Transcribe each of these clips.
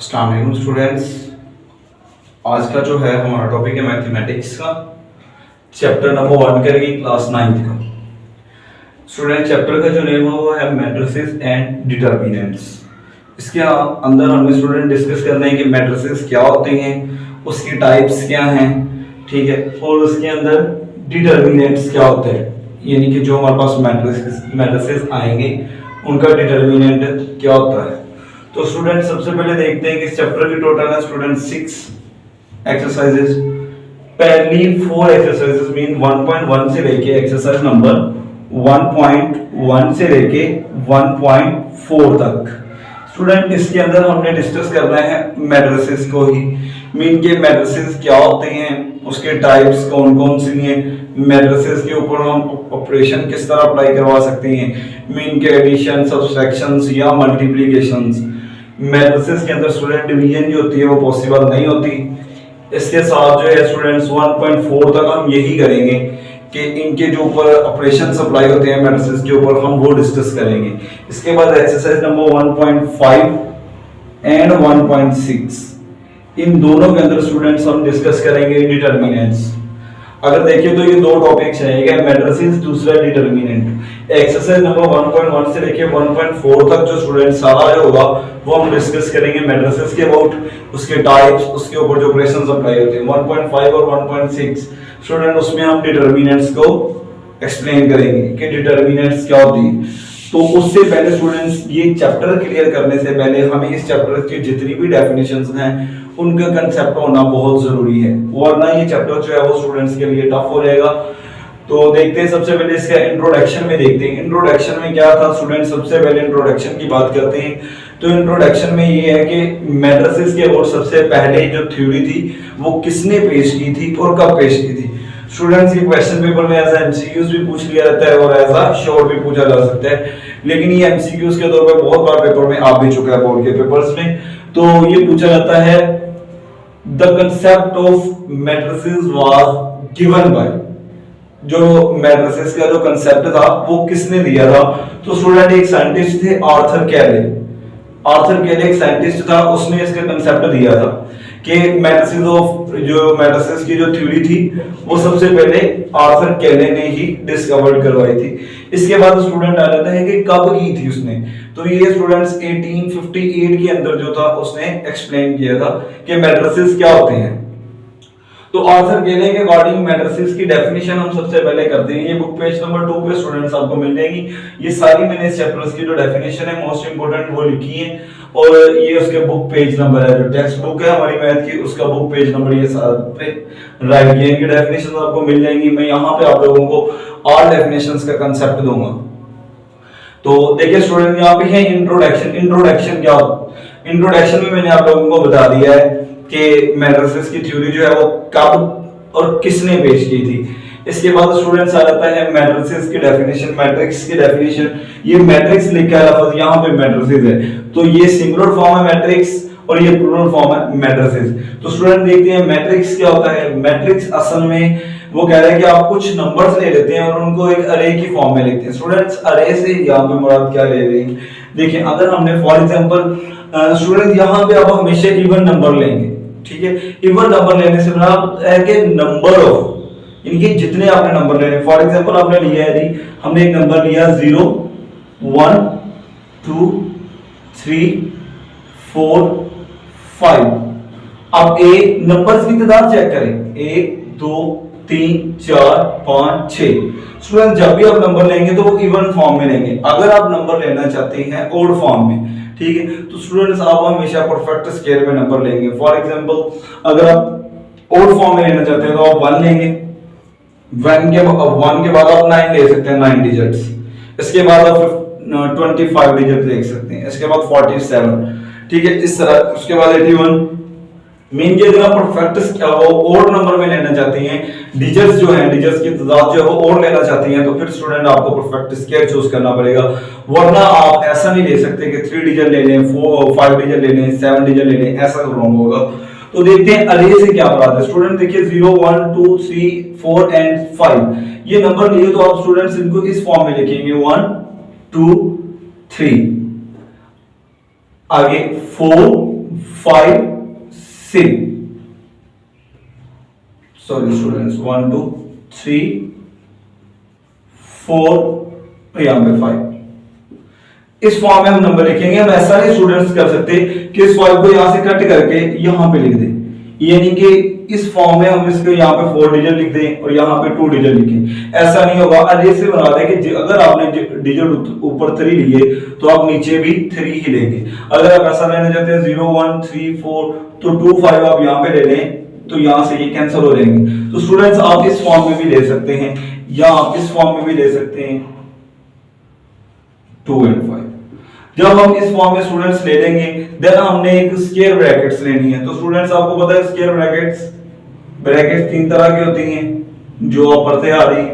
अस्सलाम वालेकुम स्टूडेंट्स। आज का जो है हमारा टॉपिक है मैथमेटिक्स का, चैप्टर नंबर 1 करेंगे क्लास 9 का। स्टूडेंट चैप्टर का जो नेम है वो है मैट्रिसेस एंड डिटर्मिनेंट्स। इसके अंदर हमें स्टूडेंट डिस्कस करना है कि मैट्रिसेस क्या होते हैं, उसकी टाइप्स क्या हैं, ठीक है, और उसके अंदर डिटर्मिनेंट्स क्या होते हैं, यानी कि जो हमारे पास मैट्रिसेस आएंगे उनका डिटर्मिनेंट क्या होता है। तो स्टूडेंट सबसे पहले देखते हैं कि इस चैप्टर की टोटल है स्टूडेंट 6 एक्सरसाइजेस। पहली 4 एक्सरसाइजेस मीन 1.1 से लेके एक्सरसाइज नंबर 1.1 से लेके 1.4 तक। स्टूडेंट इसके अंदर हमने डिस्कस करना है मैट्रिसेस को ही, मीन के मैट्रिसेस क्या होते हैं, उसके टाइप्स कौन कौन सी हैं, मैट्रिसेस के ऊपर हम ऑपरेशन किस तरह अप्लाई करवा सकते हैं, मीन के एडिशन, सब्सट्रैक्शंस या मल्टीप्लिकेशंस। मैट्रिसेस के अंदर स्टूडेंट डिवीजन जो होती है वो पॉसिबल नहीं होती। इसके साथ जो है स्टूडेंट्स 1.4 तक हम यही करेंगे कि इनके जो ऊपर ऑपरेशन अप्लाई होते हैं मैट्रिसेस के ऊपर हम वो डिस्कस करेंगे। इसके बाद एक्सरसाइज नंबर 1.5 एंड 1.6 इन दोनों के अंदर स्टूडेंट्स हम डिस्कस करेंगे डिटर्मिनेंट्स। अगर देखिए तो ये दो टॉपिक्स हैं, एक है मैट्रिसेस, दूसरा डिटर्मिनेंट। एक्सरसाइज नंबर 1.1 से लेके 1.4 तक जो स्टूडेंट सारा जो होगा वो हम डिस्कस करेंगे मैट्रिसेस के अबाउट, उसके टाइप्स, उसके ऊपर जो ऑपरेशंस अप्लाई होते हैं। 1.5 और 1.6 स्टूडेंट उसमें हम डिटर्मिनेंट्स को एक्सप्लेन करेंगे कि डिटर्मिनेंट्स क्या होती है। तो उससे पहले स्टूडेंट्स ये चैप्टर क्लियर करने से पहले हमें इस चैप्टर की जितनी भी डेफिनेशंस हैं उनका कंसेप्ट होना बहुत जरूरी है, वरना ये चैप्टर जो है वो स्टूडेंट्स के लिए टफ हो जाएगा। तो देखते हैं सबसे पहले इसका इंट्रोडक्शन में देखते हैं। इंट्रोडक्शन में क्या था स्टूडेंट, सबसे पहले इंट्रोडक्शन की बात करते हैं। तो इंट्रोडक्शन में ये है कि मैट्रिसेस के और सबसे पहले जो थ्योरी थी वो किसने पेश की थी और कब पेश की थी। स्टूडेंट्स ये क्वेश्चन पेपर में एज एमसीक्यूज भी पूछ लिया जाता है और एज अ शॉर्ट भी पूछा जा सकता है, लेकिन ये एमसीक्यूज के तौर पे बहुत बार पेपर में आ भी चुका है बोर्ड के पेपर्स में। तो ये पूछा जाता है the concept of matrices was given by, जो मैट्रिसेस का जो कंसेप्ट था वो किसने दिया था। तो स्टूडेंट एक साइंटिस्ट थे आर्थर कैले। आर्थर कैले एक साइंटिस्ट था, उसने इसका कंसेप्ट दिया था कि मैट्रिसेस की जो थ्योरी थी वो सबसे पहले आर्थर कैले ने ही डिस्कवर करवाई थी। इसके बाद स्टूडेंट आ जाता है कि कब की थी उसने। तो ये स्टूडेंट्स 1858 के अंदर जो था उसने एक्सप्लेन किया था कि मैट्रिसेस क्या होते हैं। तो आर्थर कैले के अकॉर्डिंग मैट्रिसेस की डेफिनेशन हम सबसे पहले करते हैं। ये बुक पेज नंबर 2 पे स्टूडेंट्स आपको मिल जाएगी। ये सारी मैंने इस चैप्टर्स की जो डेफिनेशन है मोस्ट इंपोर्टेंट वो लिखी है, और ये उसके बुक पेज नंबर है, जो टेक्स्ट बुक है हमारी मैथ की उसका बुक पेज नंबर ये साथ पे राइट किया। इनकी डेफिनेशन आपको मिल जाएंगी। मैं यहाँ पे आप लोगों को ऑल डेफिनेशंस का कंसेप्ट दूंगा। तो देखिए स्टूडेंट यहाँ पे है इंट्रोडक्शन। इंट्रोडक्शन क्या होता है, इंट्रोडक्शन में मैंने आप लोगों को बता दिया है कि मैट्रिसेस की थ्योरी जो है वो कब और किसने पेश की थी। इसके बाद स्टूडेंट्स आ जाता है मैट्रिसेस की डेफिनेशन, मैट्रिक्स की डेफिनेशन। ये मैट्रिक्स लिखा है लफ्ज, यहाँ पे मैट्रिसेस है, तो ये सिंगुलर फॉर्म है मैट्रिक्स और ये प्लूरल फॉर्म है मैट्रिसेस। तो स्टूडेंट देखते हैं मैट्रिक्स क्या होता है। मैट्रिक्स असल में वो कह रहे हैं कि आप कुछ नंबर्स ले लेते हैं और उनको एक अरे की फॉर्म में लिखते हैं। स्टूडेंट्स अरे से यहाँ पे मुराद क्या ले रहे हैं, देखिए अगर हमने फॉर एग्जांपल स्टूडेंट यहाँ पे आप हमेशा इवन नंबर लेंगे, ठीक है। इवन नंबर लेने से मतलब है कि नंबर ऑफ, यानी कि जितने आपने नंबर लेने, फॉर एग्जांपल आपने लिया है जी, हमने एक नंबर लिया 0 1 2 3 4 5। अब ए नंबर्स की तादाद चेक करें, 1 2 3 4 5 6। स्टूडेंट जब भी आप नंबर लेंगे तो वो इवन फॉर्म में लेंगे। अगर आप नंबर लेना चाहते हैं ओड फॉर्म में, ठीक है, तो स्टूडेंट्स आप हमेशा परफेक्ट स्क्वायर में नंबर लेंगे। फॉर एग्जांपल अगर आप ओड फॉर्म में लेना चाहते हैं तो आप 1 लेंगे, 1 के बाद आप 9 ले सकते हैं, 9 डिजिट्स। इसके बाद आप 25 डिजिट ले सकते हैं, इसके बाद 47, ठीक है, इस तरह। उसके बाद 81। मीन के अगर आप परफेक्ट ओड नंबर में लेना चाहते हैं, डिजिट्स जो हैं, डिजिट्स की तादाद जो है वो ओड लेना चाहते हैं, तो फिर स्टूडेंट आपको परफेक्ट स्क्वायर चूज करना पड़ेगा, वरना आप ऐसा नहीं ले सकते कि 3 डिजिट ले लें, 5 डिजिट ले लें, 7 डिजिट ले लें, ऐसा रॉन्ग होगा। तो देखते हैं अरे से क्या मुराद है। स्टूडेंट देखिए 0 1 2 3 4 एंड 5 ये नंबर लिए तो आप स्टूडेंट्स इनको इस फॉर्म में लिखेंगे 1 2 3, आगे 4 5 6 सॉरी स्टूडेंट्स 1 2 3 4 यहां पे 5। इस फॉर्म में हम नंबर लिखेंगे। हम ऐसा नहीं स्टूडेंट्स कर सकते कि इस 5 को यहां से कट करके यहां पे लिख दें, यानी कि इस फॉर्म में हम इसको यहाँ पे 4 डिजिट लिख दें और यहाँ पे 2 डिजिट लिखें, ऐसा नहीं होगा। अरे से बना दें कि अगर आपने डिजिट ऊपर 3 लिए तो आप नीचे भी 3 ही लेंगे। अगर आप ऐसा लेना चाहते हैं 0 1 3 4 तो 2 5 आप यहाँ पे ले लें तो यहाँ से ये कैंसिल हो जाएंगे। तो स्टूडेंट्स आप इस फॉर्म में भी ले सकते हैं या आप इस फॉर्म में भी ले सकते हैं 2 और 5। जब हम इस फॉर्म में स्टूडेंट्स ले लेंगे देन हमने एक स्क्वायर ब्रैकेट्स लेनी है। तो स्टूडेंट्स आपको पता है स्क्वायर ब्रैकेट्स 3 तरह की होती हैं जो ऊपर से आ रही है।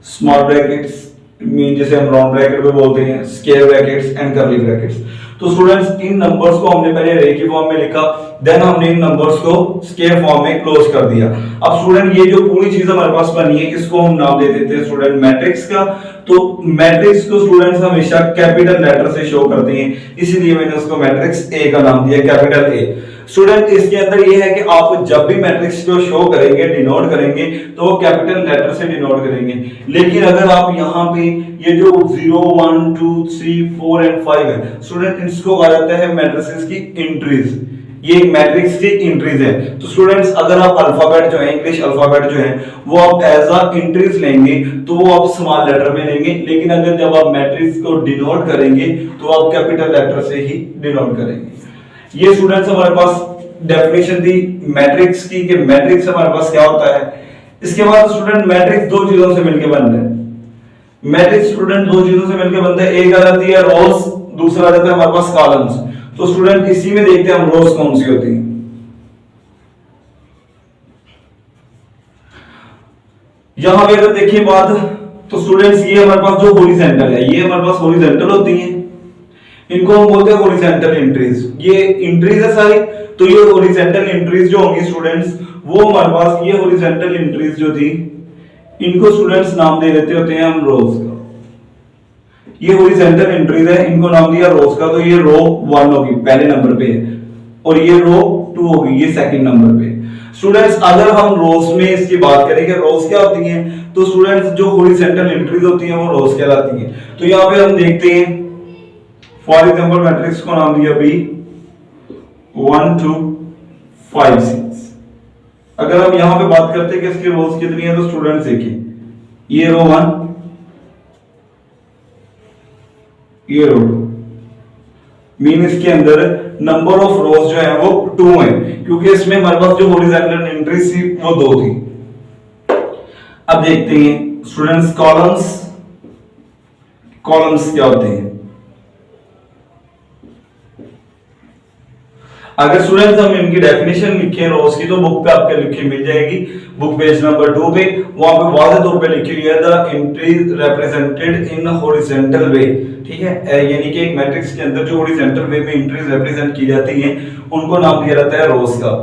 स्मॉल ब्रैकेट्स मीन जिसे हम राउंड ब्रैकेट भी बोलते हैं, square brackets and curly brackets. तो स्टूडेंट्स इन नंबर्स को हमने पहले रे की फॉर्म में लिखा, देन हमने इन नंबर्स को स्क्वायर फॉर्म में क्लोज कर दिया। अब स्टूडेंट ये जो पूरी चीज हमारे पास बनी है इसको हम नाम दे देते हैं स्टूडेंट मैट्रिक्स का। तो मैट्रिक्स को स्टूडेंट्स हमेशा कैपिटल लेटर से शो करते हैं, इसीलिए मैंने उसको मैट्रिक्स ए का नाम दिया, कैपिटल ए। स्टूडेंट इसके अंदर ये है कि आप जब भी मैट्रिक्स को शो करेंगे, डिनोट करेंगे तो वो कैपिटल लेटर से डिनोट करेंगे। लेकिन अगर आप यहाँ पे ये जो 0 1 2 3 4 एंड 5 है स्टूडेंट, इसको कहा जाता है मैट्रिसेस की एंट्रीज। ये मैट्रिक्स की एंट्रीज है। तो स्टूडेंट्स अगर आप अल्फाबेट जो है, इंग्लिश अल्फाबेट जो है वो आप एज अ एंट्रीज लेंगे तो वो आप स्मॉल लेटर में लेंगे, लेकिन अगर जब आप मैट्रिक्स को डिनोट करेंगे तो आप कैपिटल लेटर से ही डिनोट करेंगे। ये स्टूडेंट्स हमारे पास डेफिनेशन थी मैट्रिक्स की कि मैट्रिक्स हमारे पास क्या होता है। इसके बाद स्टूडेंट मैट्रिक्स दो चीजों से मिलकर बन रहा है। मैट्रिक्स स्टूडेंट दो चीजों से मिलकर बनता है, एक आ जाती है रोज, दूसरा आ जाता है हमारे पास कॉलम्स। तो स्टूडेंट इसी में देखते हैं हम रोज कौन सी होती हैं। यहां पे अगर देखिए बात तो स्टूडेंट्स ये हमारे पास जो हॉरिजॉन्टल है, ये हमारे पास हॉरिजॉन्टल होती हैं, इनको हम बोलते हैं हॉरिजॉन्टल एंट्रीज। ये एंट्रीज है सारी, तो ये हॉरिजॉन्टल एंट्रीज जो होंगी स्टूडेंट्स वो हमारे पास ये हॉरिजॉन्टल एंट्रीज जो थी इनको स्टूडेंट्स नाम दे देते होते हैं हम रोज का। ये हॉरिजॉन्टल एंट्रीज है, इनको नाम दिया रोज का। तो ये रो 1 होगी, पहले नंबर पे है, और ये रो 2 होगी, ये सेकंड नंबर पे। स्टूडेंट्स अगर हम रोज में इसकी बात करें कि रोज क्या होती हैं, तो स्टूडेंट्स जो हॉरिजॉन्टल एंट्रीज होती हैं वो रोज कहलाती हैं। तो यहाँ पे हम देखते हैं फॉर एग्जांपल मैट्रिक्स को नाम दिया बी 1 2 5 6। अगर हम यहां पे बात करते हैं कि इसकी रोज कितनी है तो स्टूडेंट्स देखिए ये रो 1, ये रो 2, मीन इसके अंदर नंबर ऑफ रोज जो है वो 2 है, क्योंकि इसमें हमारे पास जो हॉरिजॉन्टल एंट्रीज थी वो 2 थी। अब देखते हैं स्टूडेंट्स कॉलम्स क्या होते हैं। अगर स्टूडेंट्स हम इनकी डेफिनेशन लिखें रोज की तो बुक पे आपके लिखी मिल जाएगी, बुक पेज नंबर 2 पे। वहां पे वाज़ेह तौर पे लिखी हुई है the entries represented in horizontal way. ठीक है, यानी कि एक मैट्रिक्स के अंदर जो हॉरिजॉन्टल वे में एंट्रीज रिप्रेजेंट की जाती हैं उनको नाम दिया जाता है रोज का।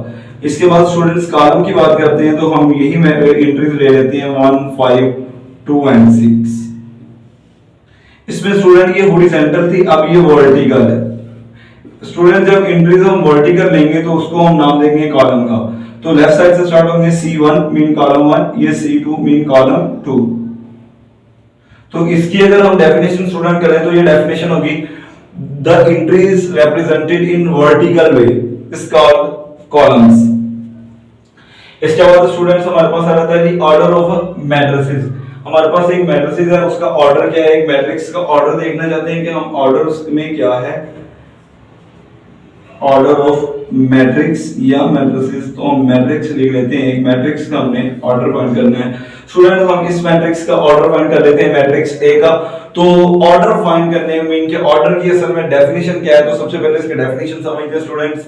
इसके बाद स्टूडेंट्स कॉलम की बात करते हैं तो हम यही एंट्रीज ले लेते हैं 1 5 2 एंड 6। इसमें स्टूडेंट ये हॉरिजॉन्टल थी, अब ये वर्टिकल है। स्टूडेंट जब एंट्रीज हम वर्टिकल लेंगे तो उसको हम नाम देंगे कॉलम का। तो लेफ्ट साइड से स्टार्ट होंगे C1 मीन कॉलम 1, ये C2 मीन कॉलम 2। तो इसकी अगर हम डेफिनेशन स्टूडेंट करें तो ये डेफिनेशन होगी the entries represented in vertical way is called columns. इसके बाद स्टूडेंट्स हमारे पास आ जाता है ऑर्डर ऑफ मैट्रिसेस। हमारे पास एक मैट्रिसेस है, उसका ऑर्डर क्या है। एक मैट्रिक्स का ऑर्डर देखना चाहते हैं कि हम ऑर्डर उसमें क्या है, ऑर्डर ऑफ मैट्रिक्स या मैट्रिसेस। तो हम मैट्रिक्स लिख लेते हैं, एक मैट्रिक्स का हमने ऑर्डर फाइंड करना है। स्टूडेंट हम इस मैट्रिक्स का ऑर्डर फाइंड कर लेते हैं, मैट्रिक्स ए का। तो ऑर्डर फाइंड करने में इनके ऑर्डर की असल में डेफिनेशन क्या है, तो सबसे पहले इसकी डेफिनेशन समझते हैं students.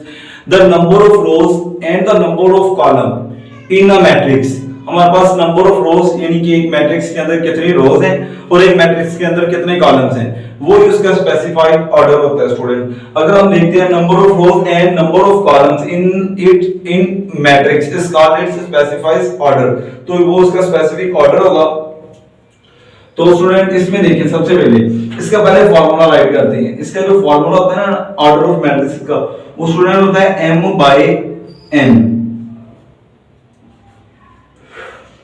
The number of rose and the number of column in a matrix. हमारे पास नंबर ऑफ रोज यानी कि एक मैट्रिक्स के अंदर कितनी रोज हैं और एक मैट्रिक्स के अंदर कितने कॉलम्स हैं, वो इसका स्पेसिफाइड ऑर्डर होता है स्टूडेंट। अगर हम देखते हैं number of rose and number of columns in matrix is called its specified order. तो वो उसका स्पेसिफिक ऑर्डर होगा। तो स्टूडेंट इसमें देखिए सबसे पहले इसका पहले फॉर्मूला राइट करते हैं। इसका जो फॉर्मूला होता है ना ऑर्डर ऑफ मैट्रिक्स का, वो स्टूडेंट होता है m/n।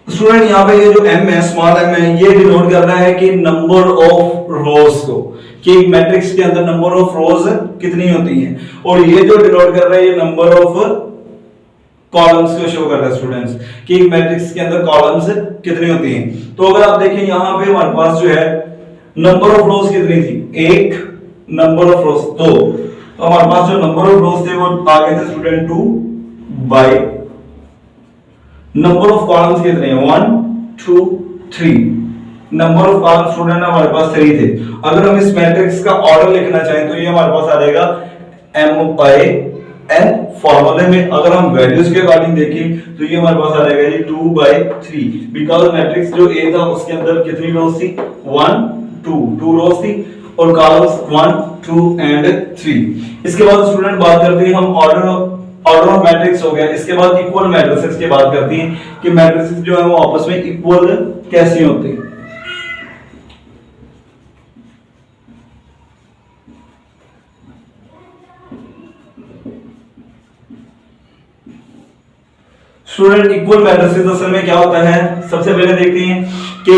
स्टूडेंट यहाँ पे ये जो m है, स्मॉल m है, ये डिनोट कर रहा है कि नंबर ऑफ रोज को, कि एक मैट्रिक्स के अंदर नंबर ऑफ रोज कितनी होती हैं, और ये जो डिनोट कर रहा है ये नंबर ऑफ कॉलम्स को शो कर रहा है स्टूडेंट्स, कि एक मैट्रिक्स के अंदर कॉलम्स कितनी होती हैं। तो अगर आप देखें यहाँ पे हमारे पास जो है नंबर ऑफ रोज कितनी थी, एक, नंबर ऑफ रोज दो, तो हमारे पास जो नंबर ऑफ रोज थे वो आगे थे student 2 by number of columns कितने हैं 1 2 3, नंबर ऑफ कॉलम्स स्टूडेंट हमारे पास 3 थे। अगर हम इस मैट्रिक्स का ऑर्डर लिखना चाहें तो ये हमारे पास आ जाएगा m/n। फॉर्मूले में अगर हम वैल्यूज के अकॉर्डिंग देखें तो ये हमारे पास आ जाएगा जी 2/3, बिकॉज़ मैट्रिक्स जो A था उसके अंदर कितनी रोज थी 1 2 रोज थी, और कॉलम्स 1 2 एंड 3। इसके बाद स्टूडेंट बात करते हैं हम ऑर्डर ऑफ मैट्रिक्स हो गया। इसके बाद इक्वल मैट्रिसेस की बात करते हैं कि मैट्रिसेस जो है वो आपस में इक्वल कैसे होते हैं। स्टूडेंट इक्वल मैट्रिसेस असल में क्या होता है, सबसे पहले देखते हैं कि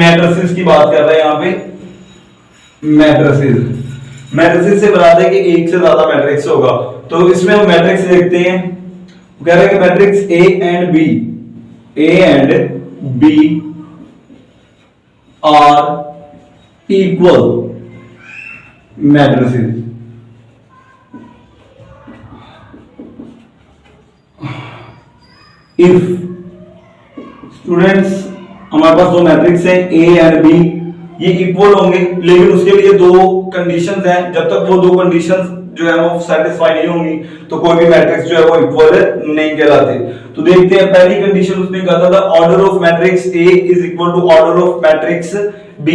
मैट्रिसेस की बात कर रहे हैं यहाँ पे। मैट्रिसेस से बता दें कि एक से ज्यादा मैट्रिक्स होगा, तो इसमें हम मैट्रिक्स देखते हैं। कह रहे हैं कि matrix A and B are equal matrices. If students हमारे पास दो मैट्रिक्स हैं A एंड B, ये इक्वल होंगे, लेकिन उसके लिए दो कंडीशंस हैं। जब तक वो दो कंडीशंस जो है वो सेटिस्फाई नहीं होंगी तो कोई भी मैट्रिक्स जो है वो इक्वल नहीं कहलाते। तो देखते हैं पहली कंडीशन उसने कहा था order of matrix A is equal to order of matrix B।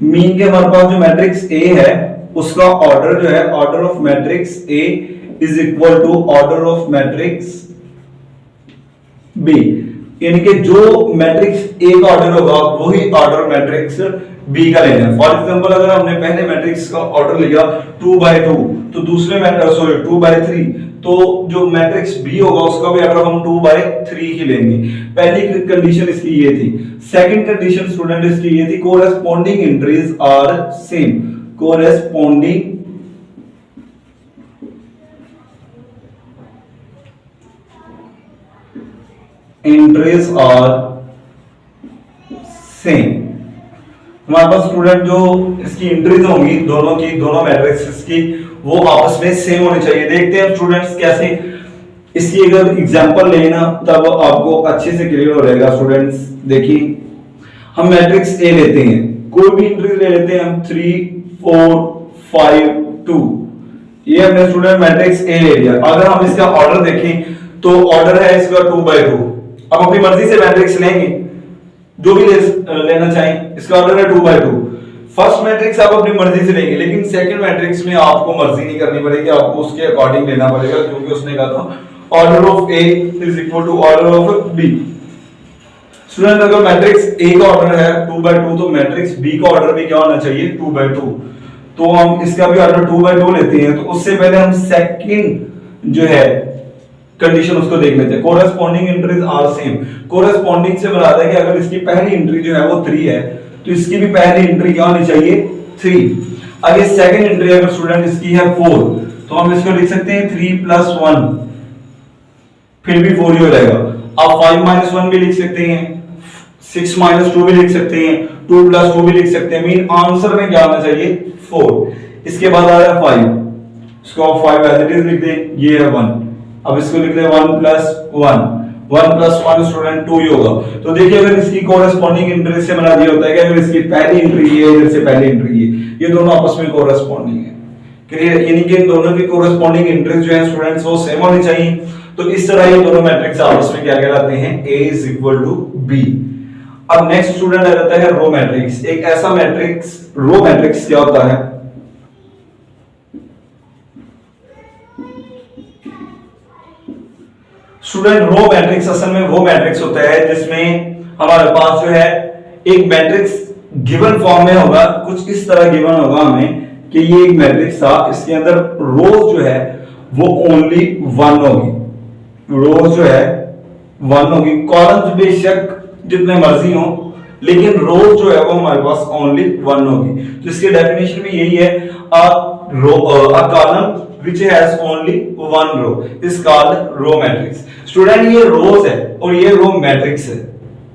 Mean के हमारे पास जो मैट्रिक्स A है उसका ऑर्डर जो है order of matrix A is equal to order of matrix B, यानी कि जो मैट्रिक्स A का ऑर्डर होगा वही ऑर्डर मैट्रिक्स B का लेना है। फॉर एग्जांपल अगर हमने पहले मैट्रिक्स का ऑर्डर लिया 2/2 तो दूसरे मैट्रिक्स 2/3, तो जो मैट्रिक्स B होगा उसका भी ऑर्डर हम 2/3 ही लेंगे। पहली कंडीशन इसकी ये थी। सेकंड कंडीशन स्टूडेंट इसकी ये थी corresponding entries are same. Corresponding entries are same. हमारे पास स्टूडेंट जो इसकी एंट्रीज होंगी दोनों मैट्रिक्स की वो आपस में सेम होनी चाहिए। देखते हैं स्टूडेंट्स कैसे। इसकी अगर एग्जांपल लेना तब आपको अच्छे से क्लियर हो जाएगा। स्टूडेंट्स देखिए हम मैट्रिक्स A लेते हैं, कोई भी एंट्री ले लेते हैं हम 3 4 5 2, ये हमने स्टूडेंट मैट्रिक्स A ले लिया। अगर हम इसका ऑर्डर देखें तो ऑर्डर है इसका 2/2। अब अपनी मर्जी से मैट्रिक्स लेंगे जो भी लेना चाहें, इसका ऑर्डर है 2/2। फर्स्ट मैट्रिक्स आप अपनी मर्जी से लेंगे, लेकिन सेकंड मैट्रिक्स में आपको मर्जी नहीं करनी पड़ेगी, आपको उसके अकॉर्डिंग लेना पड़ेगा, क्योंकि उसने कहा था order of A is equal to order of B। Student अगर मैट्रिक्स A का ऑर्डर है 2/2 तो मैट्रिक्स B का ऑर्डर भी क्या होना चाहिए 2/2। तो हम इसका भी ऑर्डर 2/2 लेते हैं। तो उससे पहले हम सेकंड जो है कंडीशन उसको देख लेते हैं। Corresponding entries are same. Corresponding से बता है कि अगर इसकी पहली एंट्री जो है वो 3 है तो इसकी भी पहली एंट्री क्या होनी चाहिए 3। अगर सेकंड एंट्री अगर स्टूडेंट इसकी है 4 तो हम इसको लिख सकते हैं 3 + 1, फिर भी 4 ही हो जाएगा। आप 5 - 1 भी लिख सकते हैं, 6 - 2 भी लिख सकते हैं, 2 + 2 भी लिख सकते हैं। मीन आंसर में क्या आना चाहिए 4। इसके बाद आ रहा है 5, इसको आप 5 एज इट इज लिख दें, ये है 1। अब इसको लिख दें 1 + 1, 1 + 1 स्टूडेंट 2 ही होगा। तो देखिए अगर इसकी कोरेस्पोंडिंग एंट्री से बना दिया होता है कि अगर इसकी पहली एंट्री ये है, इधर से पहली एंट्री ये दोनों आपस में कोरेस्पोंडिंग है। क्लियर? यानी कि इन दोनों की कोरेस्पोंडिंग एंट्रीज जो है स्टूडेंट्स वो सेम होनी चाहिए। तो इस तरह ये दोनों मैट्रिक्स आपस में क्या कहलाते हैं A = B। अब नेक्स्ट स्टूडेंट आ जाता है रो मैट्रिक्स। एक ऐसा मैट्रिक्स, रो मैट्रिक्स क्या होता है, स्टूडेंट रो मैट्रिक्स असल में वो मैट्रिक्स होता है जिसमें हमारे पास जो है एक मैट्रिक्स गिवन फॉर्म में होगा, कुछ इस तरह गिवन होगा हमें कि ये एक मैट्रिक्स था, इसके अंदर रोज जो है वो ओनली 1 होगी, रोज जो है 1 होगी, कॉलम्स बेशक जितने मर्जी हो, लेकिन रोज जो है वो हमारे पास ओनली 1 होगी। तो इसके डेफिनेशन में यही है, a column which has only one row is called row matrix। Student ये रोज है और ये रो मैट्रिक्स है,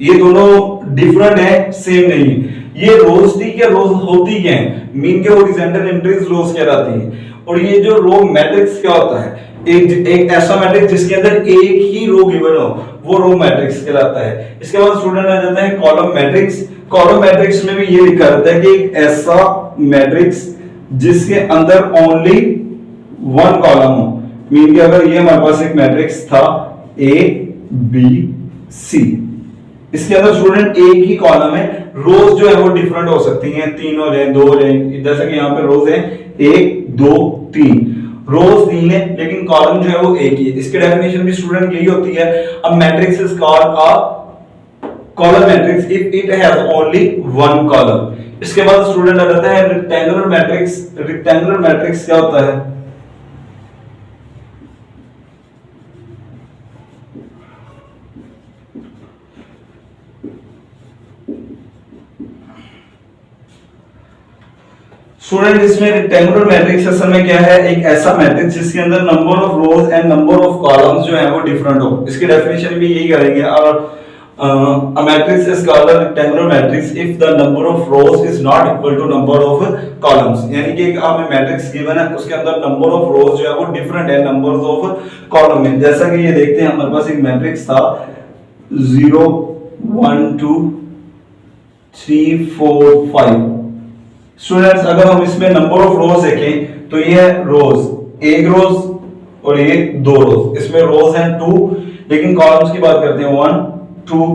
ये दोनों डिफरेंट है, सेम नहीं है। ये रोज थी क्या, रोज होती क्या है, मीन के हॉरिजॉन्टल एंट्रीज रोज कहलाती है। और ये जो रो मैट्रिक्स क्या होता है, एक ऐसा मैट्रिक्स जिसके अंदर एक ही रो गिवन हो, वो रो मैट्रिक्स कहलाता है। इसके बाद स्टूडेंट आ जाता है कॉलम मैट्रिक्स। कॉलम मैट्रिक्स में भी ये लिखा रहता है कि एक ऐसा मैट्रिक्स जिसके अंदर ओनली 1 कॉलम हो, मीन के अगर ये हमारे पास एक मैट्रिक्स था A B C, इसके अंदर स्टूडेंट एक ही कॉलम है, रोज जो है वो डिफरेंट हो सकती हैं, 3 हो जाए, 2 हो जाए, जैसा कि यहाँ पे रोज है 1 2 3, रोज 3 है लेकिन कॉलम जो है वो एक ही है। इसके डेफिनेशन भी स्टूडेंट यही होती है, a matrix is called a column matrix if it has only 1 column. इसके बाद स्टूडेंट आ जाता है रेक्टेंगुलर मैट्रिक्स। रेक्टेंगुलर मैट्रिक्स क्या होता है, स्टूडेंट इसमें रेक्टेंगुलर मैट्रिक्स असल में क्या है, एक ऐसा मैट्रिक्स जिसके अंदर number of rose and number of columns जो है वो डिफरेंट हो। इसकी डेफिनेशन भी यही करेंगे, और a matrix is called a rectangular matrix if the number of rows is not equal to number of columns। यानी कि हमें मैट्रिक्स गिवन है, उसके अंदर नंबर ऑफ रोज जो है वो डिफरेंट है नंबर्स ऑफ कॉलम में। जैसा कि ये देखते हैं, हमारे पास एक मैट्रिक्स था 0 1 2 3 4 5। स्टूडेंट्स अगर हम इसमें नंबर ऑफ रोज देखें तो ये है रोज, एक रोज और ये 2 रोज। इसमें रोज हैं 2, लेकिन कॉलम्स की बात करते हैं 1 2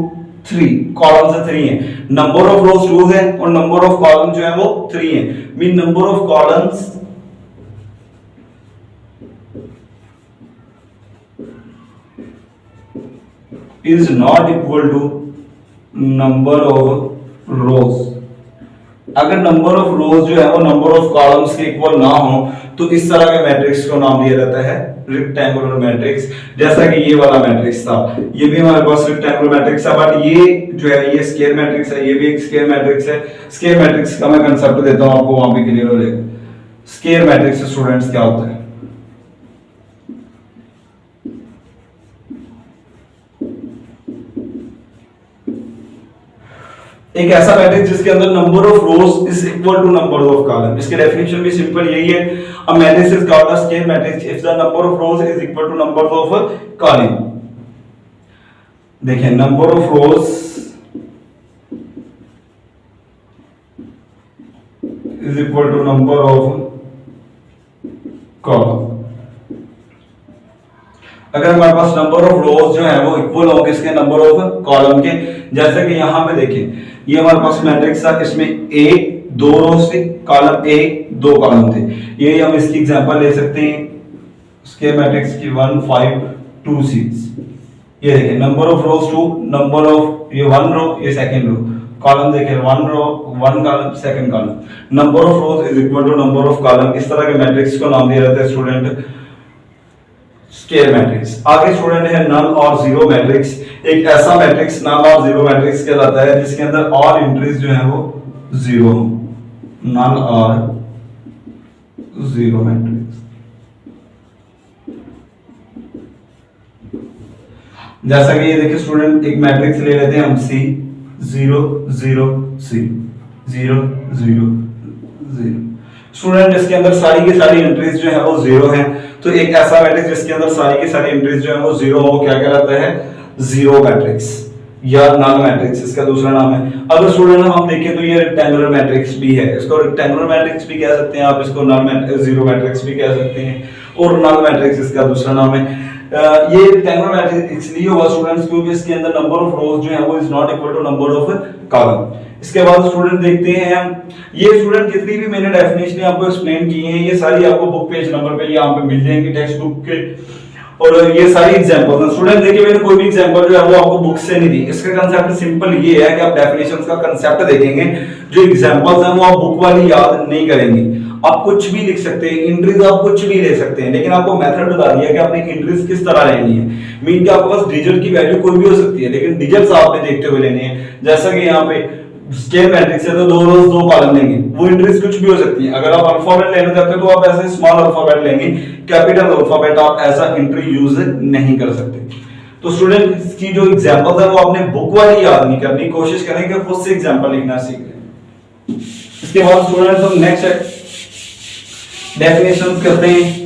3, कॉलम्स है 3 है। नंबर ऑफ रोज 2 है और नंबर ऑफ कॉलम जो है वो 3 है, mean number of columns is not equal to number of rows. अगर नंबर ऑफ रोज जो है वो नंबर ऑफ कॉलम्स के इक्वल ना हो तो इस तरह के मैट्रिक्स को नाम दिया जाता है रेक्टेंगुलर मैट्रिक्स। जैसा कि ये वाला मैट्रिक्स था, ये भी हमारे पास रेक्टेंगुलर मैट्रिक्स है, बट ये जो है ये स्क्वायर मैट्रिक्स है, ये भी एक स्क्वायर मैट्रिक्स है। स्क्वायर मैट्रिक्स का मैं कांसेप्ट देता हूं आपको, वहां पे क्लियर हो जाएगा। स्क्वायर मैट्रिक्स स्टूडेंट्स क्या होता है, एक ऐसा मैट्रिक्स जिसके अंदर number of rows is equal to number of column. इसके डेफिनेशन भी सिंपल यही है, a matrix is called a square matrix if the number of rows is equal to number of column. देखिए number of rows is equal to number of column. अगर हमारे पास number of rows जो है वो equal हो किसके, number of column के। जैसे कि यहां पे देखें, ये हमारे पास मैट्रिक्स था, इसमें 1 2 रोज थे, कॉलम 1 2 कॉलम थे। ये हम इसकी एग्जांपल ले सकते हैं स्क्वायर मैट्रिक्स की 1 5 2 6। ये देखिए number of rows 2, number of ये 1 रो, ये सेकंड रो, कॉलम देखिए 1 row 1 column second column. Number of rows is equal to number of column. इस तरह के मैट्रिक्स को नाम दिया जाता है स्टूडेंट स्क्वायर मैट्रिक्स। आगे स्टूडेंट है नल और जीरो मैट्रिक्स। एक ऐसा मैट्रिक्स नल और जीरो मैट्रिक्स कहलाता है जिसके अंदर ऑल एंट्रीज जो है वो जीरो हो, नल और जीरो मैट्रिक्स। जैसा कि ये देखिए स्टूडेंट, एक मैट्रिक्स ले लेते हैं हम C 0 0 C 0 0 0। स्टूडेंट इसके अंदर सारी की सारी एंट्रीज जो है वो जीरो है, तो एक ऐसा मैट्रिक्स जिसके अंदर सारी की सारी एंट्रीज जो है वो जीरो हो, क्या कहलाता है, जीरो मैट्रिक्स या नल मैट्रिक्स इसका दूसरा नाम है। अगर स्टूडेंट हम देखें तो ये रेक्टेंगुलर मैट्रिक्स भी है, इसको रेक्टेंगुलर मैट्रिक्स भी कह सकते हैं आप, इसको नल जीरो मैट्रिक्स भी कह सकते हैं, और नल मैट्रिक्स इसका दूसरा नाम है। ये रेक्टेंगुलर मैट्रिक्स इसलिए हुआ स्टूडेंट्स क्योंकि इसके अंदर नंबर ऑफ रोज जो है वो is not equal to number of column. इसके बाद स्टूडेंट देखते हैं हम, ये स्टूडेंट जितनी भी मैंने डेफिनेशन आपको एक्सप्लेन की है ये सारी आपको बुक पेज नंबर पे यहाँ पे मिल जाएंगी टेक्स्ट बुक के, और ये सारी एग्जांपल्स हैं। स्टूडेंट देखिए मैंने कोई भी एग्जांपल जो है वो आपको बुक से नहीं दी। इसका कांसेप्ट सिंपल ये है कि आप डेफिनेशंस का कांसेप्ट देखेंगे जो एग्जांपल्स हैं वो आप बुक वाली याद नहीं करेंगे। आप कुछ भी लिख सकते हैं, एंट्रीज आप कुछ भी ले सकते हैं, लेकिन आपको मेथड बता दिया कि आपने एंट्रीज किस तरह लेनी है। मीन कि आपके पास डिजिट की वैल्यू कोई भी हो सकती है, लेकिन डिजिट्स आपने देखते हुए लेनी है। जैसा कि यहाँ पे स्केल मैट्रिक्स है तो 2 रोज 2 कॉलम लेंगे, वो एंट्रीज कुछ भी हो सकती है। अगर आप अल्फाबेट लेना चाहते हो तो आप ऐसे स्मॉल अल्फाबेट लेंगे, कैपिटल अल्फाबेट आप ऐसा एंट्री यूज नहीं कर सकते। तो स्टूडेंट इसकी जो एग्जांपल्स है वो आपने बुक वाली याद नहीं करनी, कोशिश करें कि खुद से एग्जांपल लिखना सीख लें। इसके बाद स्टूडेंट्स हम नेक्स्ट डेफिनेशन करते हैं।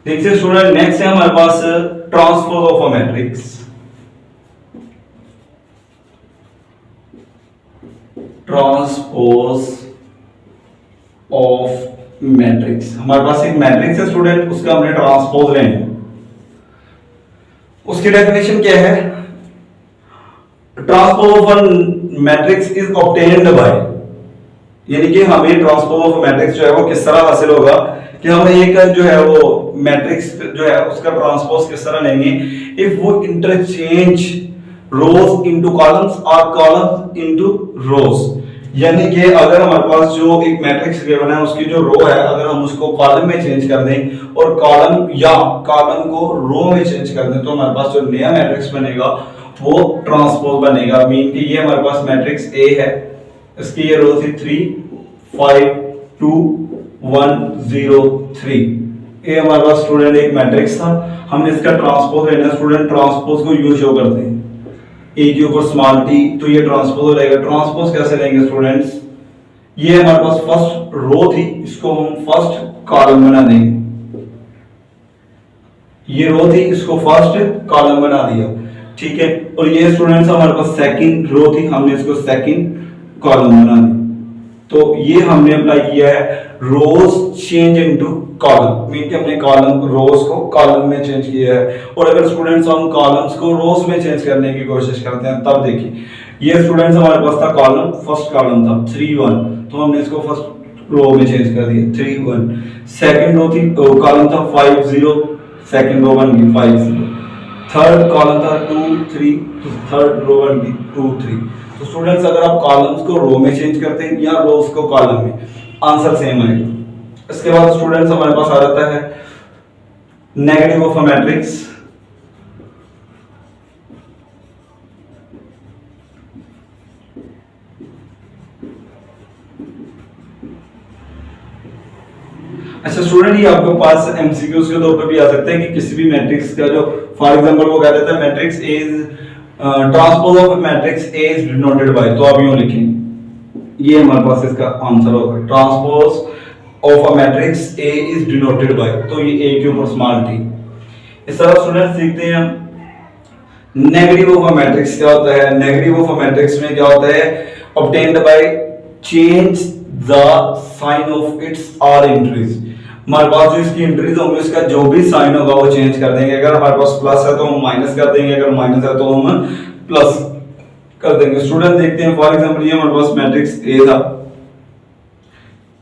देखिए स्टूडेंट नेक्स्ट है हमारे पास transpose of a matrix. Transpose of matrix, हमारे पास एक मैट्रिक्स है स्टूडेंट, उसका हमने ट्रांसपोज लेना है। उसकी डेफिनेशन क्या है? Transpose of a matrix is obtained by, यानी कि हमें ट्रांसपोज ऑफ मैट्रिक्स जो है वो किस तरह हासिल होगा कि हम एक जो है वो मैट्रिक्स जो है उसका ट्रांसपोज किस तरह लेंगे, इफ वो इंटरचेंज रोज इनटू कॉलम्स और कॉलम्स इनटू रोज। यानी कि अगर हमारे पास जो एक मैट्रिक्स गिवन है उसकी जो रो है, अगर हम उसको कॉलम में चेंज कर दें और कॉलम या कॉलम को रो में चेंज कर दें, तो हमारे पास जो नया मैट्रिक्स बनेगा वो ट्रांसपोज बनेगा। मीन कि ये हमारे पास मैट्रिक्स ए है, इसकी ये रो थी 3 5 2 1 0 3। ये हमारे पास स्टूडेंट एक मैट्रिक्स था, हमने इसका ट्रांसपोज लेना है। स्टूडेंट ट्रांसपोज को यू शो करते हैं, ए के ऊपर स्मॉल टी, तो ये ट्रांसपोज हो जाएगा। ट्रांसपोज कैसे लेंगे स्टूडेंट्स? ये हमारे पास फर्स्ट रो थी, इसको हम फर्स्ट कॉलम बना देंगे। ये रो थी, इसको फर्स्ट कॉलम बना दिया, ठीक है। और ये स्टूडेंट्स हमारे पास सेकंड रो थी, हमने इसको सेकंड कॉलम बना दी। तो ये हमने अप्लाई किया है रोज चेंज इनटू कॉलम, मीन कि हमने कॉलम रोज को कॉलम में चेंज किया है। और अगर स्टूडेंट्स हम कॉलम्स को रोज में चेंज करने की कोशिश करते हैं तब देखिए, ये स्टूडेंट्स हमारे पास था कॉलम, फर्स्ट कॉलम था 3 1, तो हमने इसको फर्स्ट रो में चेंज कर दिया 3 1। सेकंड रो थी कॉलम था 5 0, सेकंड रो बन गई 5 0। थर्ड कॉलम था 2 3, तो थर्ड रो बन गई 2 3। तो स्टूडेंट्स अगर आप कॉलम्स को रो में चेंज करते हैं या रोज को कॉलम में, आंसर सेम आएगा। इसके बाद स्टूडेंट्स हमारे पास आ जाता है नेगेटिव ऑफ अ मैट्रिक्स। अच्छा स्टूडेंट, ये आपके पास एमसीक्यूज के तौर पे भी आ सकता है कि किसी भी मैट्रिक्स का जो फॉर एग्जांपल वो कह देता है matrix A is transpose of matrix A is denoted by, तो आप यूं लिखेंगे, ये हमारे पास इसका आंसर होगा। Transpose of a matrix A is denoted by, तो ये ए के ऊपर स्मॉल टी। इस तरह स्टूडेंट सीखते हैं हम नेगेटिव ऑफ अ मैट्रिक्स क्या होता है। नेगेटिव ऑफ अ मैट्रिक्स में क्या होता है? Obtained by change the sign of its are entries. हमारे पास जो इसकी एंट्रीज होंगी उसका जो भी साइन होगा वो चेंज कर देंगे। अगर हमारे पास प्लस है तो हम माइनस कर देंगे, अगर माइनस है तो हम प्लस कर देंगे। स्टूडेंट देखते हैं फॉर एग्जांपल ये हमारे पास मैट्रिक्स ए था,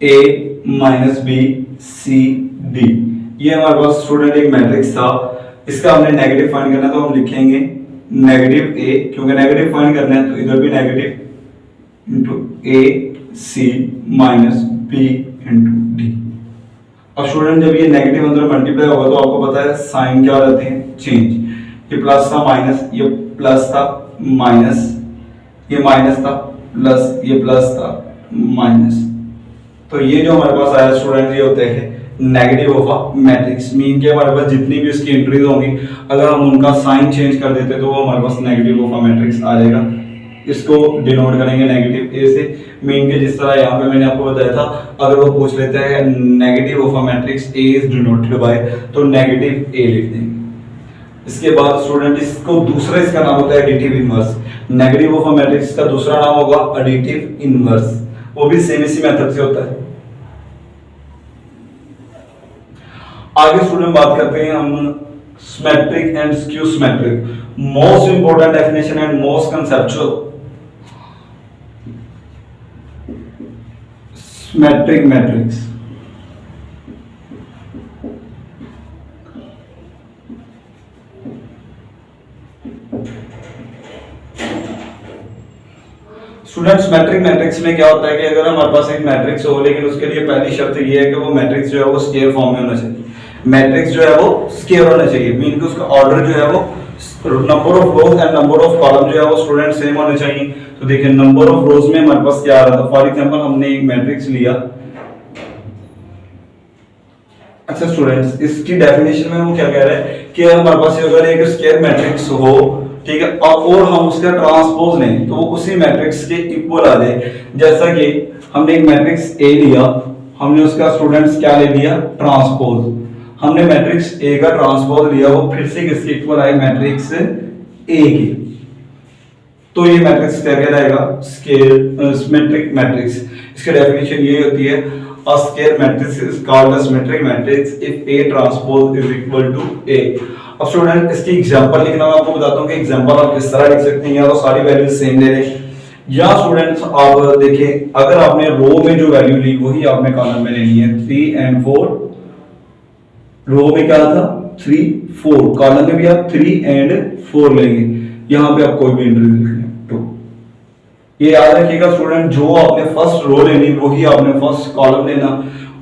ए माइनस बी सी डी, ये हमारे पास स्टूडेंट एक मैट्रिक्स था। इसका हमने नेगेटिव फाइंड करना है तो हम लिखेंगे नेगेटिव ए, क्योंकि नेगेटिव फाइंड करना है तो इधर भी नेगेटिव इनटू ए सी माइनस बी इनटू डी। अब स्टूडेंट जब ये नेगेटिव अंदर मल्टीप्लाई होगा तो आपको पता है साइन क्या हो जाते हैं? चेंज। ये प्लस था माइनस, ये प्लस था माइनस, ये माइनस था प्लस, ये प्लस था माइनस। तो ये जो हमारे पास आया स्टूडेंट ये होते हैं negative of a matrix. Mean के हमारे पास जितनी भी उसकी एंट्रीज होंगी अगर हम उनका साइन चेंज कर देते तो वो हमारे पास नेगेटिव ऑफ अ मैट्रिक्स आ जाएगा। इसको डिनोट करेंगे नेगेटिव ए से। मीन के जिस तरह यहाँ पे मैंने आपको बताया था, अगर वो पूछ लेते हैं negative of a matrix A is denoted by, तो नेगेटिव ए लिख देंगे। इसके बाद स्टूडेंट इसको दूसरा इसका नाम होता है additive inverse. Negative of a matrix का दूसरा नाम होगा एडिटिव इनवर्स, वो भी सेम इसी मेथड से होता है। आगे स्टूडेंट बात करते हैं हम symmetric and skew symmetric. Most important definition and most conceptual. Symmetric matrix. Students matric matrix में क्या होता है कि अगर हमारे पास एक मैट्रिक्स हो, लेकिन उसके लिए पहली शर्त ये है कि वो मैट्रिक्स जो है वो स्केयर फॉर्म में होना चाहिए। मैट्रिक्स जो है वो स्केयर होना चाहिए, मीन कि उसका ऑर्डर जो है वो number of rose and number of column जो है वो स्टूडेंट सेम होने चाहिए। तो देखिए नंबर ऑफ रोज में हमारे पास क्या आ रहा था, फॉर एग्जांपल हमने एक मैट्रिक्स लिया। अच्छा स्टूडेंट्स, इसकी डेफिनेशन में वो क्या कह रहा है कि हमारे पास अगर एक स्केयर मैट्रिक्स हो, ठीक है, और हम उसका ट्रांसपोज लें तो वो उसी मैट्रिक्स के इक्वल आ जाए। जैसा कि हमने एक मैट्रिक्स ए लिया, हमने उसका स्टूडेंट्स क्या ले लिया, ट्रांसपोज। हमने मैट्रिक्स ए का ट्रांसपोज लिया, वो फिर से किसके इक्वल आए, मैट्रिक्स ए की। तो ये मैट्रिक्स क्या कहलाएगा, स्केयर सिमेट्रिक मैट्रिक्स। इसकी डेफिनेशन ये होती है, a square matrix is called a symmetric matrix if A transpose is equal to A। अब स्टूडेंट इसकी एग्जांपल लिखना मैं आपको बताता हूँ कि एग्जांपल आप किस तरह लिख सकते हैं, या तो सारी वैल्यूज सेम ले लें, या स्टूडेंट्स आप देखें अगर आपने रो में जो वैल्यू ली वही आपने कॉलम में लेनी है। 3 and 4 रो में क्या था, 3 4, कॉलम में भी आप 3 and 4 लेंगे। यहाँ पे आप कोई भी एंट्री लिख लें। ये याद रखिएगा स्टूडेंट, जो आपने फर्स्ट रो लेनी वही आपने फर्स्ट कॉलम लेना,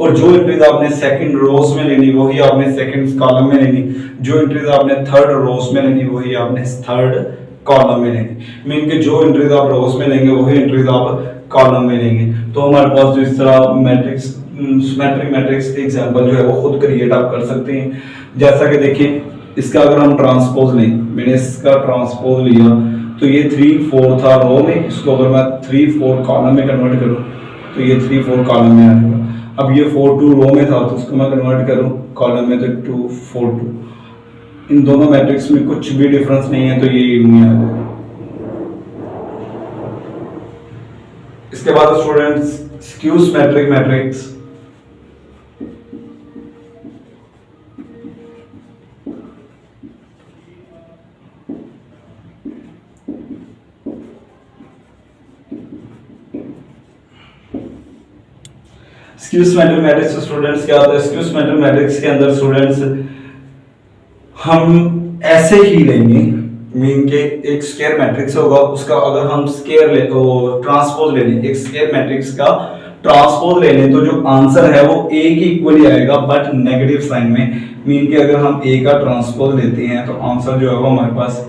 और जो एंट्रीज आपने सेकंड रोज में लेनी वही आपने सेकंड कॉलम में लेनी, जो एंट्रीज आपने थर्ड रोज में लेनी वही आपने थर्ड कॉलम में लेनी। मीन के जो एंट्रीज आप रोज में लेंगे वही एंट्रीज आप कॉलम में लेंगे। तो हमारे पास जो इस तरह मैट्रिक्स सिमेट्रिक मैट्रिक्स के एग्जांपल जो है वो खुद क्रिएट आप कर सकते हैं। जैसा कि देखिए इसका अगर हम ट्रांसपोज लें, मैंने इसका ट्रांसपोज लिया तो ये 3 4 था रो में, इसको अगर मैं 3 4 कॉलम में कन्वर्ट करूं तो ये 3 4 कॉलम में आ जाएगा। अब ये 4 2 रो में था तो उसको मैं कन्वर्ट करूं कॉलम में तो 2 4 2। इन दोनों मैट्रिक्स में कुछ भी डिफरेंस नहीं है तो ये इनमें आ जाएगा। इसके बाद students skew symmetric matrix. Skew symmetric matrix students क्या होता है, स्क्यू सिमेट्रिक मैट्रिक्स के अंदर स्टूडेंट्स हम ऐसे ही लेंगे, मीन के एक स्क्वायर मैट्रिक्स होगा उसका अगर हम स्क्वायर ले तो ट्रांसपोज ले लें, एक स्क्वायर मैट्रिक्स का ट्रांसपोज ले लें तो जो आंसर है वो ए के इक्वल ही आएगा बट नेगेटिव साइन में। मीन के अगर हम ए का ट्रांसपोज लेते हैं तो आंसर जो है वो हमारे पास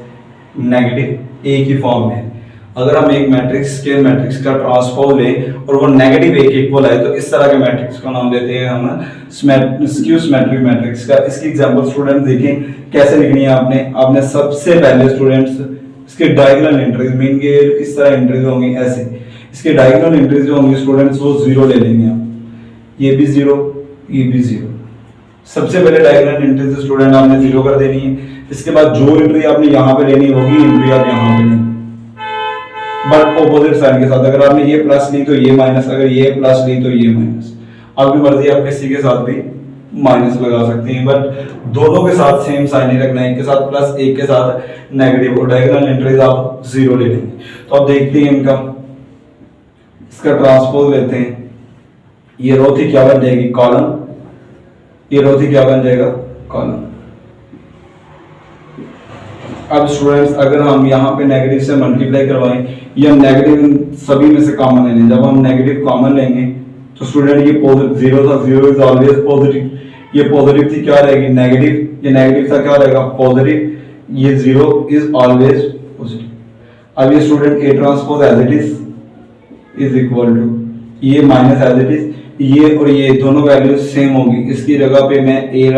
नेगेटिव ए की फॉर्म में है। अगर हम एक मैट्रिक्स स्क्वायर मैट्रिक्स का ट्रांसपोज लें और वो नेगेटिव ए के इक्वल आए तो इस तरह के मैट्रिक्स का नाम देते हैं हम स्क्यू सिमेट्रिक मैट्रिक्स का। इसकी एग्जांपल स्टूडेंट्स देखें कैसे लिखनी है आपने सबसे पहले स्टूडेंट्स इसके डायगोनल एंट्रीज, मीन के इस तरह एंट्रीज होंगी ऐसे, इसके डायगोनल एंट्रीज जो होंगी स्टूडेंट्स वो 0 ले लेंगे आप, ये भी 0 ये भी 0। सबसे पहले डायगोनल एंट्रीज स्टूडेंट आपने 0 कर देनी है। इसके बाद जो एंट्री आपने यहाँ पे लेनी है वही एंट्री आप यहाँ पे लेंगे बट ऑपोजिट साइन के साथ। अगर आपने ये प्लस ली तो ये माइनस, अगर ये प्लस ली तो ये माइनस। आपकी मर्जी, आप किसी के साथ भी माइनस लगा सकते हैं बट दोनों के साथ सेम साइन ही रखना है, एक के साथ प्लस एक के साथ नेगेटिव। और डायगोनल एंट्रीज आप 0 ले लेंगे। तो आप देखते हैं इनका, इसका ट्रांसपोज लेते हैं, ये रो थी क्या बन जाएगी कॉलम, ये रो थी क्या बन जाएगा कॉलम। अब स्टूडेंट्स अगर हम यहाँ पे नेगेटिव से मल्टीप्लाई करवाएं या नेगेटिव सभी में से कॉमन ले लें, जब हम नेगेटिव कॉमन लेंगे तो स्टूडेंट ये पॉजिटिव 0 था, 0 इज ऑलवेज पॉजिटिव, ये पॉजिटिव थी क्या रहेगी नेगेटिव, ये नेगेटिव था क्या रहेगा पॉजिटिव, ये 0 इज ऑलवेज पॉजिटिव। अब ये student A transpose as it is equal to ये माइनस एज इट इज, ये और ये दोनों वैल्यूज सेम होगी, इसकी जगह पे मैं ए